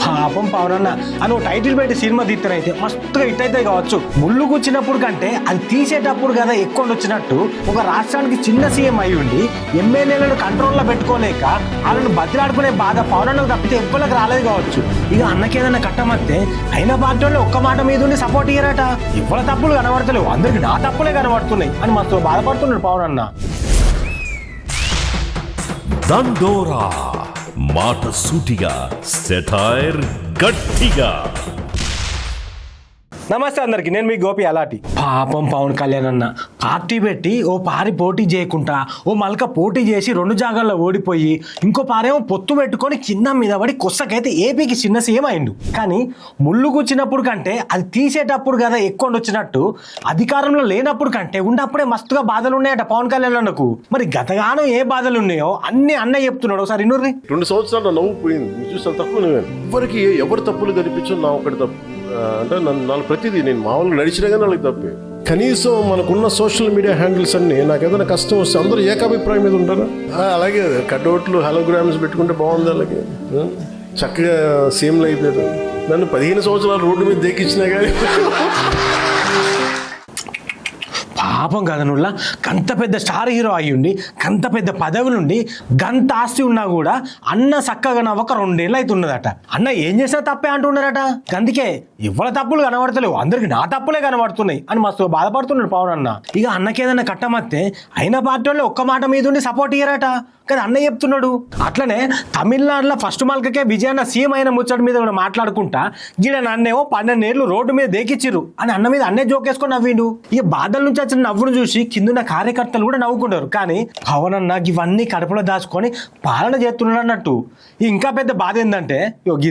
పాపం పవనన్న అని టైటిల్ పెట్టి సినిమా తీస్తారైతే మస్తుగా హిట్ అయితే కావచ్చు. ముళ్ళు కూర్చున్నప్పుడు కంటే అది తీసేటప్పుడు కదా ఎక్కువ వచ్చినట్టు ఒక రాష్ట్రానికి చిన్న సీఎం అయి ఉండి ఎమ్మెల్యేలను కంట్రోల్లో పెట్టుకోలేక వాళ్ళని బతిలాడుకునే బాధ పవనన్నకు తప్పితే ఎవ్వరికి రాలేదు కావచ్చు. ఇక అన్నకేదన్నా కట్టమత్తే అయిన పార్టీ వాళ్ళు ఒక్క మాట మీద ఉండి సపోర్ట్ ఇయ్యారట. ఇవ్వల తప్పులు కనబడతలేవు, అందరికి నా తప్పులే కనబడుతున్నాయి అని మస్తు బాధపడుతున్నాడు పవనన్న. దండోరా మాట సూటిగా, సెటైర్ గట్టిగా. నమస్తే అందరికి, నేను మీ గోపి అలాటి. పాపం పవన్ కళ్యాణ్ అన్న పార్టీ పెట్టి ఓ పారి పోటీ చేయకుండా ఓ మల్క పోటీ చేసి 2 జాగాల్లో ఓడిపోయి ఇంకో పారేమో పొత్తు పెట్టుకొని కింద మీద పడి కొස්සకైతే ఏపీకి చిన్న సీఎం అయిండు. కానీ ముళ్ళు కూర్చున్నప్పుడు కంటే అది తీసేటప్పుడు కదా ఎక్కువ వచ్చినట్టు అధికారంలో లేనప్పుడు కంటే ఉన్నప్పుడే మస్తుగా బాధలు ఉన్నాయట పవన్ కళ్యాణ్ అన్నకు. మరి గతగానం ఏ బాధలు ఉన్నాయో అన్ని అన్న చెప్తున్నాడు. ఒకసారి ఇన్నూరి 2 సంవత్సరాలు నవ్వు పోయింది చూసాను. తక్కువ ఎవరికి ఎవరు తప్పులు కనిపించు నా ఒకటి తప్పు అంటే నాకు ప్రతిదీ నేను మామూలుగా నడిచినా కానీ వాళ్ళకి తప్పే. కనీసం మనకున్న సోషల్ మీడియా హ్యాండిల్స్ అన్ని నాకు ఏదైనా కష్టం వస్తే అందరూ ఏకాభిప్రాయం మీద ఉంటారు. అలాగే కట్అవుట్లు హలోగ్రామ్స్ పెట్టుకుంటే బాగుంది. అలాగే చక్కగా సీఎంలు అయిపోయారు. నన్ను 15 సంవత్సరాలు రోడ్డు మీద దేకిచ్చినా కానీ పాపం కదా నువ్వులా గంత పెద్ద స్టార్ హీరో అయ్యుండి గంత పెద్ద పదవులుండి గంత ఆస్తి ఉన్నా కూడా అన్న చక్కగా నవ్వక 2 ఏళ్ళు అవుతున్నదట. అన్న ఏం చేసినా తప్పే అంటున్నారట. అందుకే ఇవ్వల తప్పులు కనబడతలేవు, అందరికి నా తప్పులే కనబడుతున్నాయి అని మస్తు బాధపడుతున్నాడు పవన్ అన్న. ఇక అన్నకేదన్నా కట్టమత్తే అయిన పార్టీ వాళ్ళు ఒక్క మాట మీద ఉండి సపోర్ట్ ఇయ్యారట. కానీ అన్న చెప్తున్నాడు. అట్లనే తమిళనాడులో ఫస్ట్ మల్కకే విజయన్న సీఎం అయిన ముచ్చటి మీద కూడా మాట్లాడుకుంటా గిడ నన్నేమో 12 ఏళ్ళు రోడ్డు మీద దేకిచ్చిరు అని అన్న మీద అన్నే జోకేసుకొని నవ్విండు. ఇక బాధల నుంచి వచ్చిన నవ్వును చూసి కిందున్న కార్యకర్తలు కూడా నవ్వుకుంటారు. కానీ పవన్ అన్న ఇవన్నీ కడుపులో దాచుకొని పాలన చేస్తున్నాడు అన్నట్టు. ఇంకా పెద్ద బాధ ఏంటంటే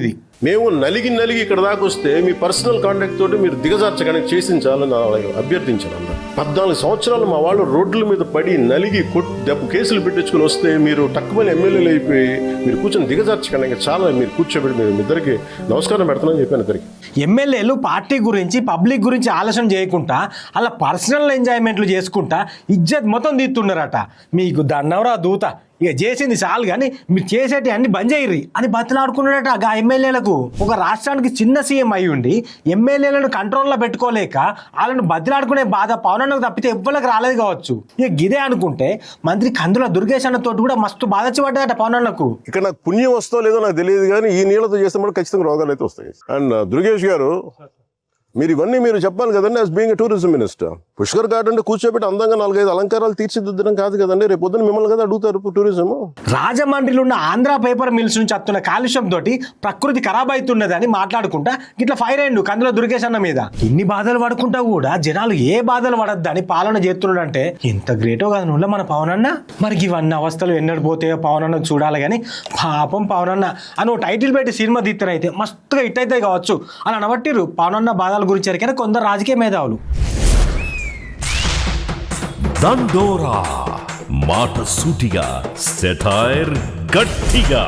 ఇది మేము నలిగి ఇక్కడ దాకా వస్తే మీ పర్సనల్ కాంటాక్ట్ తోటి మీరు దిగజార్చడానికి చేసించాలని అభ్యర్థించాను. అన్న 14 సంవత్సరాలు మా వాళ్ళు రోడ్ల మీద పడి నలిగి కేసులు పెట్టించుకుని వస్తే మీరు తక్కువని ఎమ్మెల్యేలు అయిపోయి మీరు కూర్చొని దిగజార్చకండి. చాలా మీరు కూర్చోబెట్టి మీరు ఇద్దరికి నమస్కారం పెడతానని చెప్పాను. ఇద్దరికి ఎమ్మెల్యేలు పార్టీ గురించి పబ్లిక్ గురించి ఆలోచన చేయకుండా అలా పర్సనల్ ఎంజాయ్మెంట్లు చేసుకుంటా ఇజ్జత్ మొత్తం తీస్తున్నారట. మీకు దండవరా దూత, ఇక చేసింది చాలు కానీ మీరు చేసేటి అన్ని బంద్ చేయరు అని బతిలాడుకున్నాడట. ఆ ఎమ్మెల్యేలకు ఒక రాష్ట్రానికి చిన్న సీఎం అయి ఉండి ఎమ్మెల్యేలను కంట్రోల్లో పెట్టుకోలేక వాళ్ళని బతిలాడుకునే బాధ పవనన్నకు తప్పితే ఎవ్వరికి రాలేదు కావచ్చు. ఇక గిదే అనుకుంటే మంత్రి కందుల దుర్గేష్ అన్న తోటి కూడా మస్తు బాధ పడ్డాడట పవనన్నకు. ఇక్కడ నాకు పుణ్యం వస్తో లేదో నాకు తెలియదు కానీ ఈ నీళ్ళతో చేస్తే కూడా ఖచ్చితంగా రోగాలు అయితే వస్తాయి. అండ్ దుర్గేష్ గారు మీరు ఇవన్నీ మీరు చెప్పాలి కదండి. As being tourism minister, Pushkar garden కూర్చోబెట్టి అందంగా 4-5 అలంకారాలు తీర్చిదిద్దడం కాదు కదండి. రేపు పొద్దున మిమ్మల్ని కదా అడుగుతారు టూరిజం. రాజమండ్రిలో ఉన్న ఆంధ్ర పేపర్ మిల్స్ నుంచి వస్తున్న కాలుష్యం తోటి ప్రకృతి ఖరాబ్ అవుతున్నది అని మాట్లాడుకుంటా ఇట్లా ఫైర్ అయ్యిండు కందుల దుర్గేష్ అన్న మీద. ఇన్ని బాధలు పడుకుంటా కూడా జనాలు ఏ బాధలు పడద్దని పాలన చేస్తున్నాడంటే ఎంత గ్రేటో కదా నువ్వు మన పవన్ అన్న. మరి ఇవన్నీ అవస్థలు ఎన్నడు పోతాయో పవన్ అన్న చూడాలి. కానీ పాపం పవన్ అన్న అని టైటిల్ పెట్టి సినిమా తీస్తారైతే మస్తుగా హిట్ అయితే కావచ్చు అని అనబట్టిరు పవన్ అన్న బాధలు గురించి ఎరికైనా కొందరు రాజకీయ మేధావులు. దండోరా మాట సూటిగా, సెటైర్ గట్టిగా.